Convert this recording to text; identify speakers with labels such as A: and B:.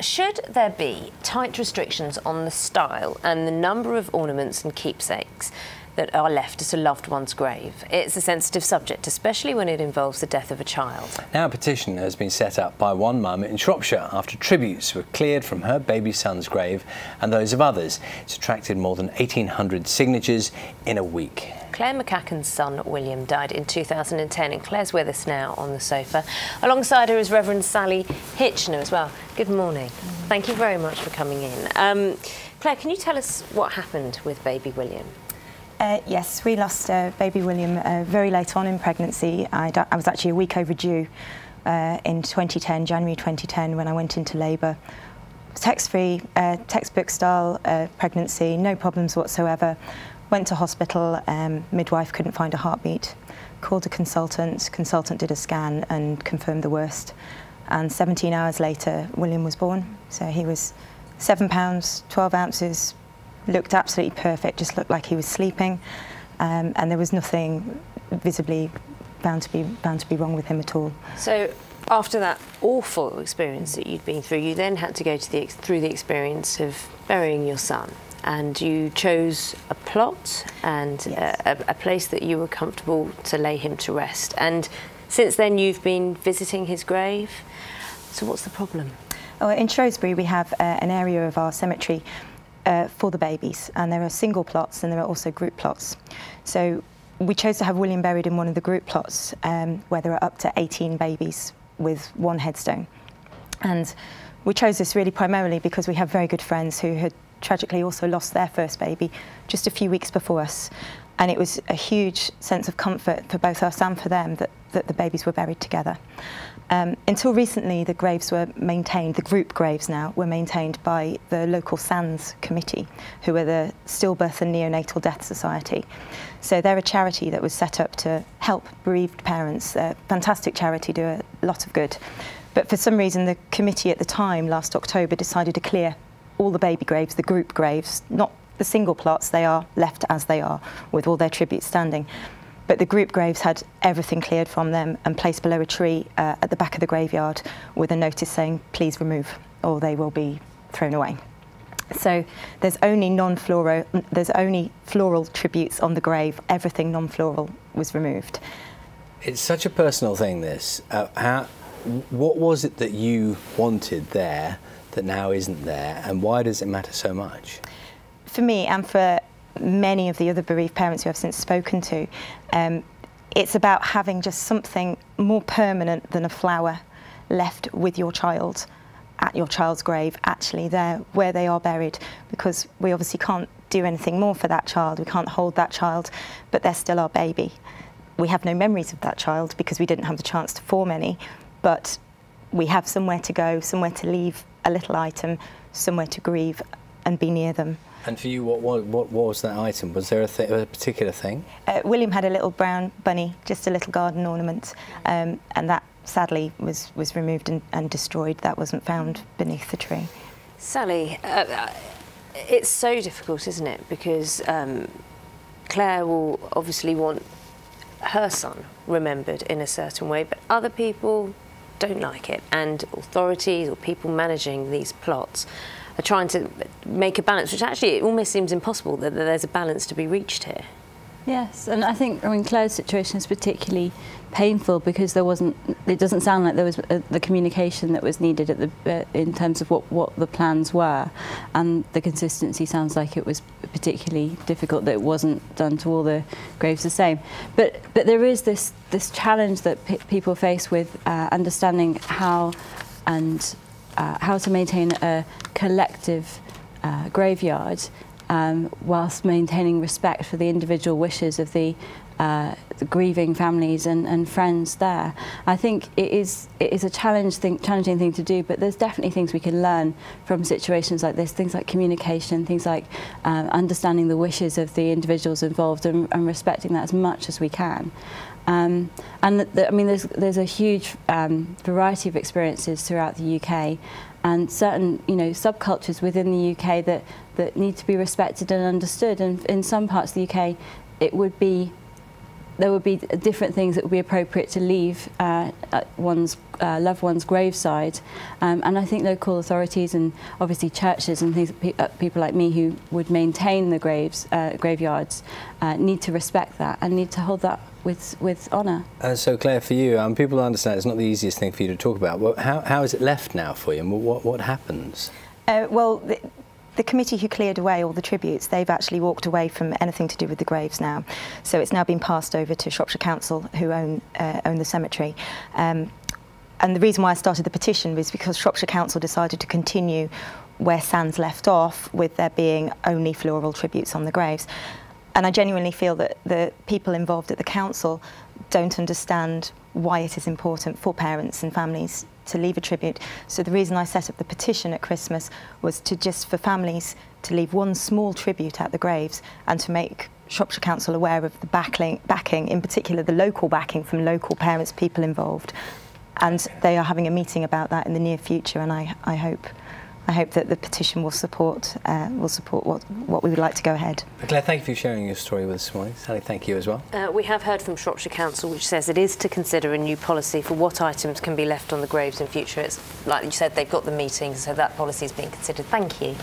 A: Should there be tight restrictions on the style and the number of ornaments and keepsakes that are left at a loved one's grave? It's a sensitive subject, especially when it involves the death of a child.
B: Now a petition has been set up by one mum in Shropshire after tributes were cleared from her baby son's grave and those of others. It's attracted more than 1,800 signatures in a week.
A: Clare Maceachen's son William died in 2010 and Clare's with us now on the sofa. Alongside her is Reverend Sally Hitchiner as well. Good morning. Thank you very much for coming in. Clare, can you tell us what happened with baby William?
C: Yes, we lost baby William very late on in pregnancy. I was actually a week overdue in 2010, January 2010, when I went into labour. Text-free, textbook style pregnancy, no problems whatsoever. Went to hospital, midwife couldn't find a heartbeat. Called a consultant did a scan and confirmed the worst. And 17 hours later, William was born. So he was 7 pounds, 12 ounces, looked absolutely perfect, just looked like he was sleeping. And there was nothing visibly bound to be wrong with him at all.
A: So after that awful experience that you'd been through, you then had to go through the experience of burying your son. And you chose a plot and yes, a place that you were comfortable to lay him to rest. And since then you've been visiting his grave. So what's the problem?
C: Oh, in Shrewsbury we have an area of our cemetery for the babies, and there are single plots and there are also group plots. So we chose to have William buried in one of the group plots where there are up to 18 babies with one headstone. And we chose this really primarily because we have very good friends who had tragically also lost their first baby just a few weeks before us, and it was a huge sense of comfort for both us and for them that the babies were buried together. Until recently, the graves were maintained, the group graves now, were maintained by the local SANS committee, who are the Stillbirth and Neonatal Death Society. So they're a charity that was set up to help bereaved parents. A fantastic charity, do a lot of good. But for some reason, the committee at the time, last October, decided to clear all the baby graves, the group graves, not the single plots. They are left as they are, with all their tributes standing. But the group graves had everything cleared from them and placed below a tree at the back of the graveyard with a notice saying, please remove, or they will be thrown away. So there's only floral tributes on the grave. Everything non-floral was removed.
B: It's such a personal thing, this. What was it that you wanted there that now isn't there, and why does it matter so much?
C: For me, and for many of the other bereaved parents who I've since spoken to, it's about having just something more permanent than a flower left with your child, at your child's grave, actually there where they are buried, because we obviously can't do anything more for that child, we can't hold that child, but they're still our baby. We have no memories of that child because we didn't have the chance to form any, but we have somewhere to go, somewhere to leave a little item, somewhere to grieve and be near them.
B: And for you, what was that item? Was there a particular thing?
C: William had a little brown bunny, just a little garden ornament, and that sadly was removed and destroyed. That wasn't found beneath the tree.
A: Sally, it's so difficult, isn't it? Because Clare will obviously want her son remembered in a certain way, but other people don't like it, and authorities or people managing these plots are trying to make a balance, which actually it almost seems impossible that there's a balance to be reached here.
D: Yes, and I think, Clare's situation is particularly painful because it doesn't sound like there was the communication that was needed in terms of what the plans were, and the consistency sounds like it was particularly difficult, that it wasn't done to all the graves the same. But there is this challenge that people face with understanding how to maintain a collective graveyard whilst maintaining respect for the individual wishes of the grieving families and friends there. I think it is a challenging thing to do, but there's definitely things we can learn from situations like this, things like communication, things like understanding the wishes of the individuals involved and respecting that as much as we can. There's a huge variety of experiences throughout the UK, and certain subcultures within the UK that need to be respected and understood. And in some parts of the UK, it would be there would be different things that would be appropriate to leave at one's loved one's graveside, and I think local authorities and obviously churches and things, people like me who would maintain the graveyards need to respect that and need to hold that with honour.
B: So Claire, for you, people understand it's not the easiest thing for you to talk about. Well, how is it left now for you, and what happens?
C: Well, the committee who cleared away all the tributes, they've actually walked away from anything to do with the graves now. So it's now been passed over to Shropshire Council, who own the cemetery. And the reason why I started the petition was because Shropshire Council decided to continue where Sands left off, with there being only floral tributes on the graves. And I genuinely feel that the people involved at the council don't understand why it is important for parents and families to leave a tribute. So the reason I set up the petition at Christmas was for families to leave one small tribute at the graves, and to make Shropshire Council aware of the backing, in particular the local backing from local parents, people involved. And they are having a meeting about that in the near future, and I hope that the petition will support what we would like to go ahead.
B: Claire, thank you for sharing your story with us this morning. Sally, thank you as well.
A: We have heard from Shropshire Council, which says it is to consider a new policy for what items can be left on the graves in future. It's like you said, they've got the meeting, so that policy is being considered. Thank you.